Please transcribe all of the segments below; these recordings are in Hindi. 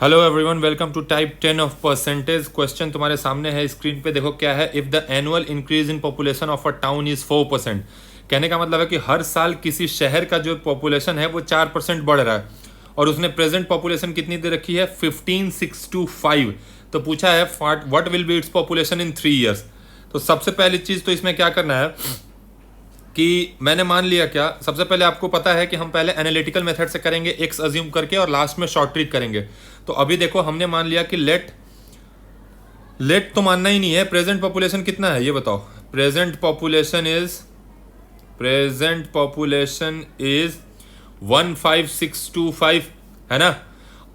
Hello everyone, welcome to type 10 of percentage. Question तुम्हारे सामने है स्क्रीन पे, देखो क्या है। If the annual increase in population of a town is 4%, कहने का मतलब है कि हर साल किसी शहर का जो पॉपुलेशन है वो 4% बढ़ रहा है और उसने प्रेजेंट पॉपुलेशन कितनी दे रखी है 15625। तो पूछा है what will be its population in 3 years. तो सबसे पहली चीज तो इसमें क्या करना है कि मैंने मान लिया, क्या सबसे पहले आपको पता है कि हम पहले एनालिटिकल मेथड से करेंगे एक्स अज्यूम करके और लास्ट में शॉर्ट ट्रिक करेंगे। तो अभी देखो हमने मान लिया कि लेट तो मानना ही नहीं है। प्रेजेंट पॉपुलेशन कितना है ये बताओ। प्रेजेंट पॉपुलेशन इज 15625 है ना,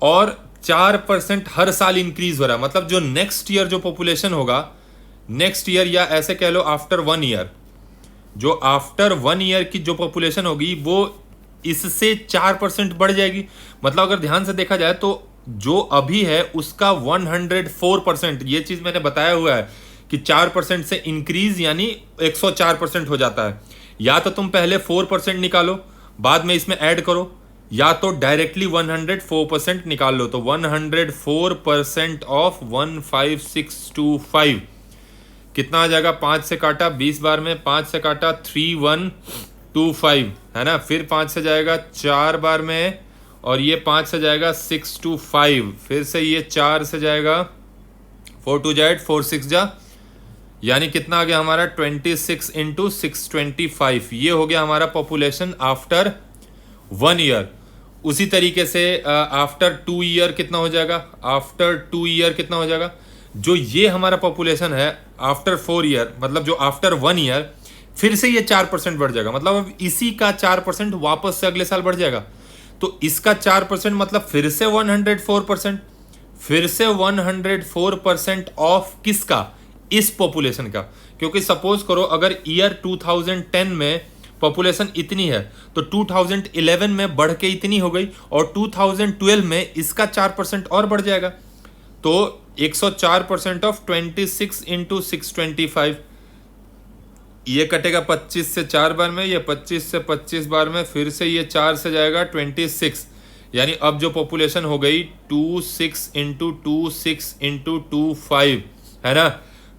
और 4% हर साल इंक्रीज हो रहा है। मतलब जो नेक्स्ट ईयर जो पॉपुलेशन होगा, नेक्स्ट ईयर या ऐसे कह लो आफ्टर 1 ईयर, जो आफ्टर 1 ईयर की जो पॉपुलेशन होगी वो इससे 4% बढ़ जाएगी। मतलब अगर ध्यान से देखा जाए तो जो अभी है उसका 104%, ये चीज मैंने बताया हुआ है कि 4% से इंक्रीज यानी 104% हो जाता है। या तो तुम पहले 4% निकालो बाद में इसमें ऐड करो, या तो डायरेक्टली 104% निकाल लो। तो 104% ऑफ 15625 कितना आ जाएगा। 5 से काटा 20 बार में, 5 से काटा 3125 है ना, फिर 5 से जाएगा 4 बार में, और ये 5 से जाएगा 625, फिर से ये 4 से जाएगा 4 2 जा 4 6 जा, यानी कितना आ गया हमारा 26 इंटू 625। ये हो गया हमारा पॉपुलेशन आफ्टर 1 ईयर। उसी तरीके से आफ्टर 2 ईयर कितना हो जाएगा, आफ्टर 2 ईयर कितना हो जाएगा। जो ये हमारा पॉपुलेशन है आफ्टर 4 ईयर, मतलब जो आफ्टर 1 ईयर, फिर से ये 4% बढ़ जाएगा। मतलब अब इसी का 4% वापस से अगले साल बढ़ जाएगा। तो इसका 4% मतलब फिर से 104%, फिर से 104% ऑफ किसका, इस पॉपुलेशन का। क्योंकि सपोज करो अगर ईयर 2010 में पॉपुलेशन इतनी है तो 2011 में बढ़ के इतनी हो गई, और 2012 में इसका 4% और बढ़ जाएगा। तो 104% ऑफ 26 इंटू 625, ये कटेगा 25 से 4 बार में, ये 25 से 25 बार में, फिर से ये 4 से जाएगा 26, यानी अब जो पॉपुलेशन हो गई 26 इंटू 26 इंटू 25 है ना।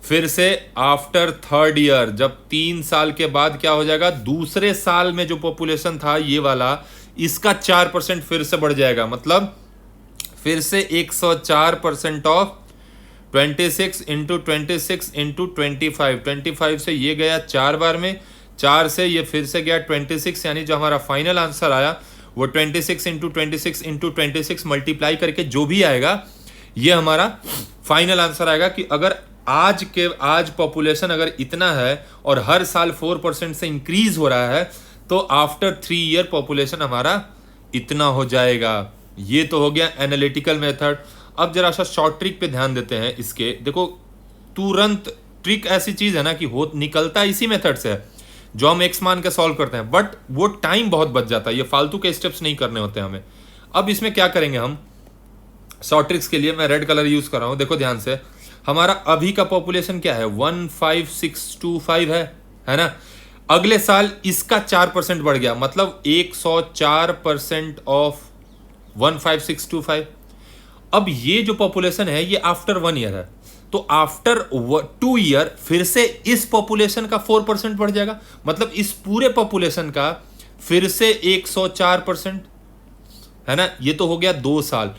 फिर से आफ्टर 3rd ईयर, जब 3 साल के बाद क्या हो जाएगा, दूसरे साल में जो पॉपुलेशन था ये वाला, इसका 4% फिर से बढ़ जाएगा। मतलब फिर से 104% ऑफ 26 इंटू 26 इंटू 25 से ये गया 4 बार में, 4 से ये फिर से गया 26, यानी जो हमारा फाइनल आंसर आया वो 26 इंटू 26 इंटू 26 मल्टीप्लाई करके जो भी आएगा ये हमारा फाइनल आंसर आएगा। कि अगर आज पॉपुलेशन अगर इतना है और हर साल 4% से इंक्रीज हो रहा है तो आफ्टर 3 ईयर पॉपुलेशन हमारा इतना हो जाएगा। ये तो हो गया एनालिटिकल मेथड। अब जरा सा शॉर्ट ट्रिक पे ध्यान देते हैं इसके। देखो तुरंत ट्रिक ऐसी चीज है ना कि हो निकलता इसी मेथड से है जो हम एक्स मान के सॉल्व करते हैं, बट वो टाइम बहुत बच जाता है, ये फालतू के स्टेप्स नहीं करने होते हमें। अब इसमें क्या करेंगे हम, शॉर्ट ट्रिक्स के लिए मैं रेड कलर यूज कर रहा हूं। देखो ध्यान से, हमारा अभी का पॉपुलेशन क्या है 15625 है ना। अगले साल इसका 4% बढ़ गया, मतलब 104% ऑफ 15625। अब ये जो पॉपुलेशन है ये आफ्टर 1 ईयर है, तो आफ्टर 2 ईयर फिर से इस पॉपुलेशन का 4% बढ़ जाएगा। मतलब इस पूरे पॉपुलेशन का फिर से 104% है ना। ये तो हो गया 2 साल।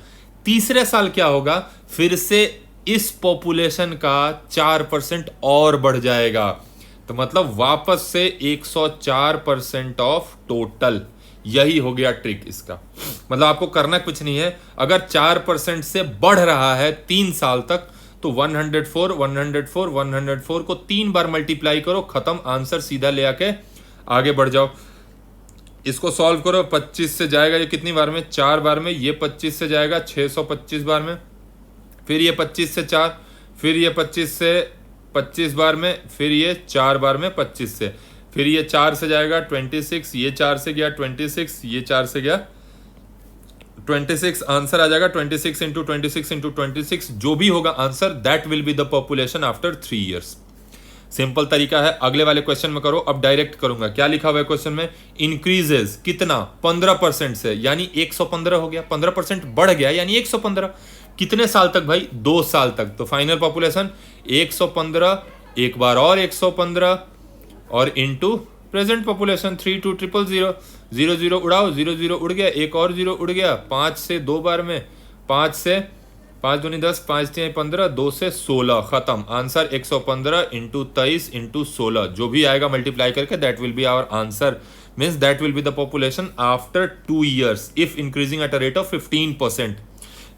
तीसरे साल क्या होगा, फिर से इस पॉपुलेशन का 4% और बढ़ जाएगा। तो मतलब वापस से 104% ऑफ टोटल। यही हो गया ट्रिक इसका। मतलब आपको करना कुछ नहीं है, अगर 4% से बढ़ रहा है 3 साल तक तो 104 को 3 बार मल्टीप्लाई करो, खत्म, आंसर सीधा ले आके आगे बढ़ जाओ। इसको सॉल्व करो, 25 से जाएगा ये कितनी बार में, 4 बार में, ये 25 से जाएगा 625 बार में, फिर ये 25 से 4, फिर ये 25 से 25 बार में, फिर ये 4 बार में 25 से, फिर ये 4 से जाएगा 26, ये 4 से गया 26, ये 4 से गया 26, आंसर आ जाएगा 26 इंटू 26 इंटू 26। जो भी होगा answer that will be the population after 3 years. Simple तरीका है। अगले वाले क्वेश्चन में करो। अब डायरेक्ट करूंगा। क्या लिखा हुआ है क्वेश्चन में, इंक्रीजेस कितना 15% से, यानी 115 हो गया। 15% बढ़ गया यानी 115। कितने साल तक भाई? 2 साल तक। तो फाइनल पॉपुलेशन 115, एक बार और 115 और इनटू प्रेजेंट पॉपुलेशन 3200, 00 उड़ाओ, 00 उड़ गया, एक और 0 उड़ गया, 5 से 2 बार में, 5 से 5 दूनी 10, 5 3 15, 2 से 16, खत्म। आंसर 115 इंटू 23 इंटू 16 जो भी आएगा मल्टीप्लाई करके, that will be our answer. Means that will be the population after 2 years if increasing at a rate of 15%।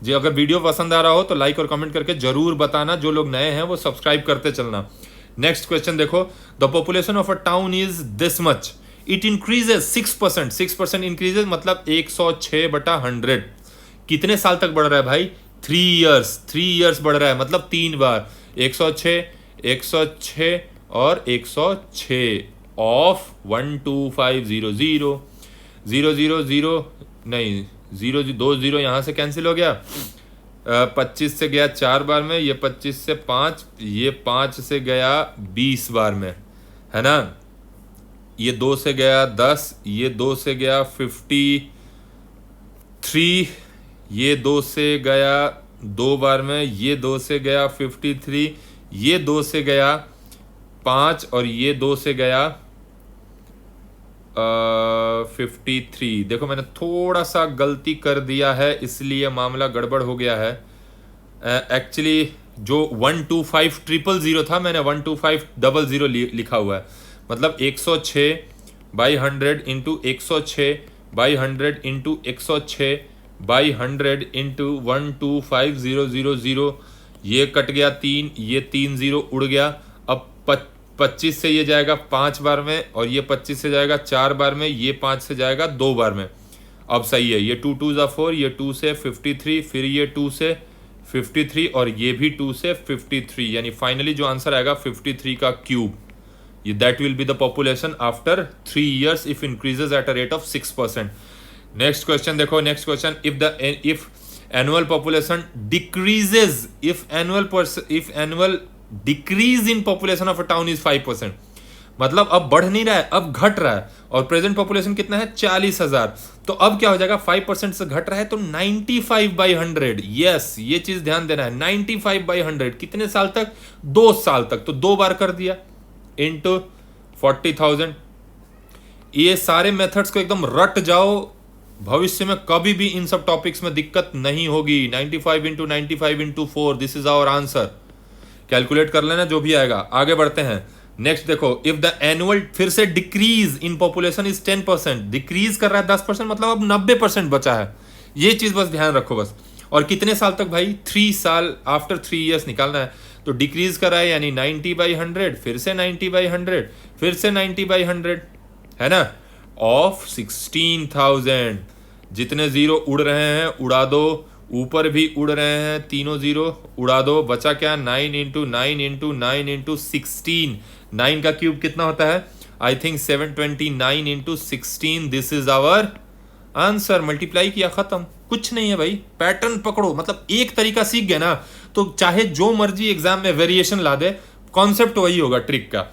जी अगर वीडियो पसंद आ रहा हो तो लाइक और कमेंट करके जरूर बताना, जो लोग नए हैं वो सब्सक्राइब करते चलना। नेक्स्ट क्वेश्चन देखो, the population of a town is this much, it increases 6%, 6% increases मतलब 106/100। कितने साल तक बढ़ रहा है भाई? 3 years, 3 years बढ़ रहा है मतलब 3 बार, 106, 106 और 106 ऑफ 12500, 000 नहीं 2 0 यहाँ से कैंसिल हो गया, 25 से गया 4 बार में, ये 25 से 5, ये 5 से गया 20 बार में, है ना। ये 2 से गया 10, ये 2 से गया 53, ये 2 से गया 2 बार में, ये 2 से गया 53, ये 2 से गया 5 और ये 2 से गया 53। देखो मैंने थोड़ा सा गलती कर दिया है इसलिए मामला गड़बड़ हो गया है। एक्चुअली जो 125,000 था मैंने 125,000 लिखा हुआ है, मतलब 106/100 इंटू 106/100 इंटू 106/100 इंटू 125,000, ये कट गया 3, ये 3 0 उड़ गया। अब 25 से ये जाएगा 5 बार में और ये 25 से जाएगा 4 बार में, ये 5 से जाएगा 2 बार में। अब सही है, ये 2 2 4, ये 2 से 53, फिर ये 2 से 53 और ये भी 2 से 53, यानी फाइनली जो आंसर आएगा 53 का क्यूब। ये that will be the population after 3 years if increases at a rate of 6%। Next question देखो, next question, if annual population decreases, if annual decrease in population of a town is 5%, मतलब अब बढ़ नहीं रहा है, अब घट रहा है, और प्रेजेंट पॉपुलेशन कितना है? 40,000। तो अब क्या हो जाएगा? 5% से घट रहा है तो 95/100। यस, ये चीज ध्यान देना है, 95/100 कितने साल तक? 2 साल तक। तो 2 बार कर दिया इंटू 40,000। ये सारे मेथड्स को एकदम रट जाओ, भविष्य में कभी भी इन सब टॉपिक्स में दिक्कत नहीं होगी। 95 into 95 into 4, this is our answer. Calculate कर लेना जो भी आएगा। आगे बढ़ते हैं। नेक्स्ट देखो, इफ द एनुअल फिर से decrease in population is 10%, decrease कर रहा है 10%, मतलब अब 90% बचा है। ये चीज बस ध्यान रखो बस। और कितने साल तक भाई? 3 साल, आफ्टर 3 years निकालना है। तो डिक्रीज कर रहा है यानी 90/100, फिर से 90/100, फिर से 90/100, है ना, ऑफ 16,000। जितने 0 उड़ रहे हैं उड़ा दो, ऊपर भी उड़ रहे हैं, तीनों 0 उड़ा दो, बचा क्या? 9 इंटू 9 इंटू 9 इंटू 16। 9 का क्यूब कितना होता है? I think 729 into 16। This is our answer. Multiply किया, खत्म। कुछ नहीं है भाई, पैटर्न पकड़ो, मतलब एक तरीका सीख गए ना तो चाहे जो मर्जी एग्जाम में वेरिएशन ला दे, कॉन्सेप्ट वही होगा ट्रिक का।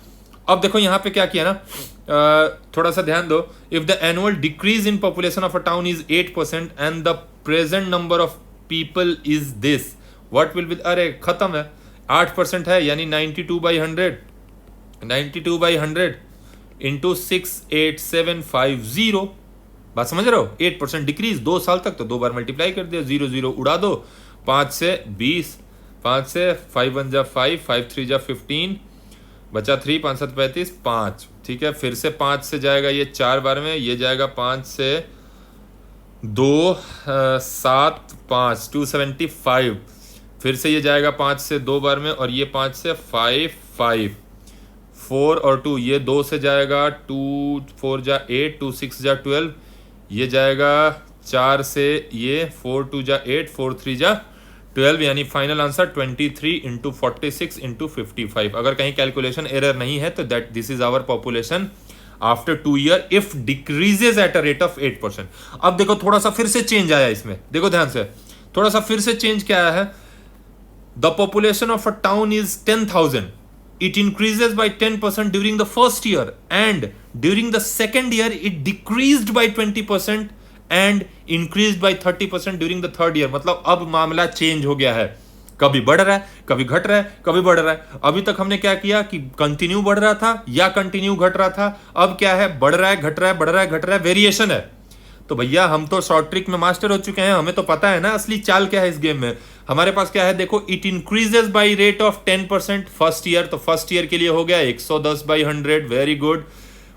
अब देखो यहाँ पे क्या किया ना, थोड़ा सा ध्यान दो। If the annual decrease in population of a town is 8% and the present number of people is this, what will be? अरे खत्म है, 8% है यानी 92/100, 92/100 इंटू 68750। बात समझ रहे हो? 8% डिक्रीज 2 साल तक, तो 2 बार मल्टीप्लाई कर दिया, 0 0 उड़ा दो, 5 से 20, 5 से 5 1 जा 5, 5 3 जा 15, बचा 3, 5 7 35, 5। ठीक है, फिर से 5 से जाएगा ये 4 बार में, ये जाएगा 5 से 2 7 5, 275, फिर से ये जाएगा 5 से 2 बार में, और ये 5 से 5 5, 4 और 2, ये 2 से जाएगा, 2 4 जा 8, 2 6 जा 12, ये जाएगा 4 से ये 4 2 जा 8, 4 3 जा 12, यानी फाइनल आंसर 23 इंटू 46 इंटू 55। अगर कहीं कैलकुलेशन एरर नहीं है तो that this is our population after 2 year if decreases at a rate of 8%। अब देखो थोड़ा सा फिर से चेंज आया इसमें, देखो ध्यान से, थोड़ा सा फिर से चेंज क्या आया है? The population of a town is 10,000, it increases by 10% during the first year and during the second year it decreased by 20% and increase by 30% during the third year. मतलब अब मामला चेंज हो गया है, कभी बढ़ रहा है, कभी घट रहा है, कभी बढ़ रहा है। अभी तक हमने क्या किया कि कंटिन्यू बढ़ रहा था या कंटिन्यू घट रहा था, अब क्या है, बढ़ रहा है, घट रहा है, बढ़ रहा है, घट रहा है, वेरिएशन है। तो भैया हम तो शॉर्ट ट्रिक में मास्टर हो चुके हैं, हमें तो पता है ना असली चाल क्या है इस गेम में। हमारे पास क्या है, देखो, it increases by rate of 10% first year, तो फर्स्ट ईयर के लिए हो गया 110/100, वेरी गुड।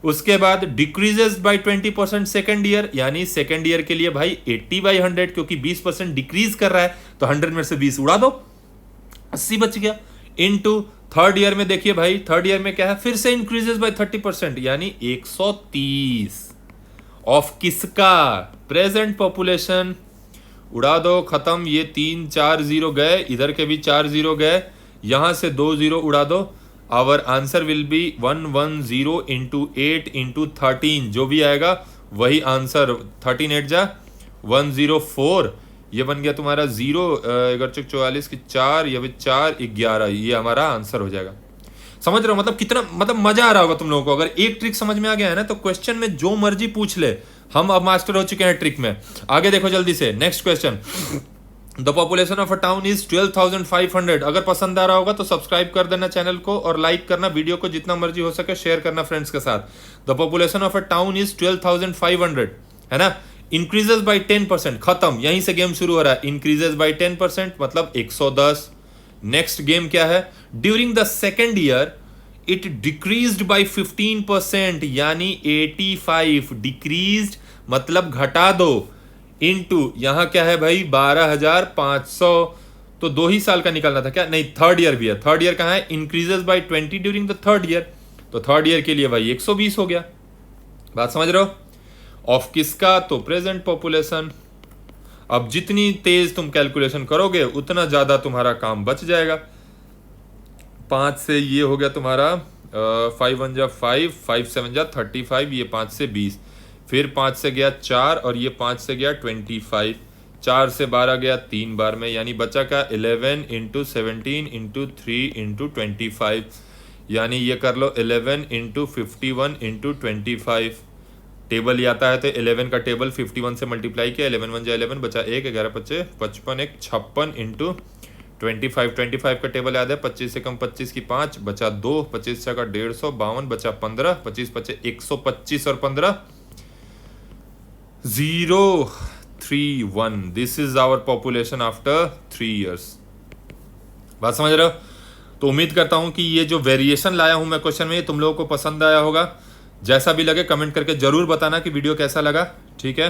उसके बाद डिक्रीजेस बाय 20% सेकंड ईयर, यानी सेकंड ईयर के लिए भाई 80/100, क्योंकि 20% डिक्रीज कर रहा है, तो 100 में से 20 उड़ा दो, 80 बच गया। इनटू थर्ड ईयर में देखिए भाई, थर्ड ईयर में क्या है, फिर से इंक्रीजेस बाय 30%, यानी 130 ऑफ किसका, प्रेजेंट पॉपुलेशन। उड़ा दो, खत्म, ये 3 4 जीरो गए, इधर के भी 4 जीरो गए, यहां से 2 जीरो उड़ा दो। Our answer will be 110 into 8 into 13, जो भी आएगा वही आंसर। 13 8 जा 104, ये बन गया तुम्हारा 0, 44 की 4, ये भी 4 11, ये हमारा आंसर हो जाएगा। समझ रहे हो, मतलब कितना, मतलब मजा आ रहा होगा तुम लोगों को। अगर एक ट्रिक समझ में आ गया है ना, तो क्वेश्चन में जो मर्जी पूछ ले, हम अब मास्टर हो चुके हैं ट्रिक में। आगे देखो जल्दी से, next question. The population of a town is 12,500। अगर पसंद आ रहा होगा तो सब्सक्राइब कर देना चैनल को, और लाइक करना, वीडियो को जितना मर्जी हो सके शेयर करना फ्रेंड्स के साथ। The population of a town is 12,500, है ना। इंक्रीजेस बाई 10%, खत्म, यहीं से गेम शुरू हो रहा है। इंक्रीजेस बाई 10% मतलब 110। नेक्स्ट गेम क्या है, during the second year it decreased by 15%, यानी 85। डिक्रीज्ड मतलब घटा दो, इनटू यहां क्या है भाई 12,500, तो 2 ही साल का निकलना था क्या, नहीं, थर्ड ईयर भी है। थर्ड ईयर कहां है, increases by 20 during the third year, तो थर्ड ईयर के लिए भाई 120 हो गया। बात समझ रहे हो, ऑफ किसका, तो प्रेजेंट पॉपुलेशन। अब जितनी तेज तुम कैलकुलेशन करोगे उतना ज्यादा तुम्हारा काम बच जाएगा। 5 से ये हो गया तुम्हारा 5 1 जा 5, 5 7 जा 35, ये 5 से 20, फिर 5 से गया 4, और ये 5 से गया 25, 4 से 12 गया 3 बार में, यानी बचा का 11 इंटू 17 इंटू 3 इंटू 25, यानी ये कर लो 11 इंटू 51 इंटू 25। टेबल ये आता है तो 11 का टेबल 51 से मल्टीप्लाई किया, 11 1 जा 11, बचा 1, 11 25 55, 1 56 इंटू 25। 25 का टेबल याद है, 25 से कम 25 की 5, बचा 2, 25 का 150, 52, बचा 15, 25 25 125 और 15 031। This is our population after 3 years. बात समझ रहे हो, तो उम्मीद करता हूं कि ये जो वेरिएशन लाया हूं मैं क्वेश्चन में, ये तुम लोगों को पसंद आया होगा। जैसा भी लगे कमेंट करके जरूर बताना कि वीडियो कैसा लगा, ठीक है।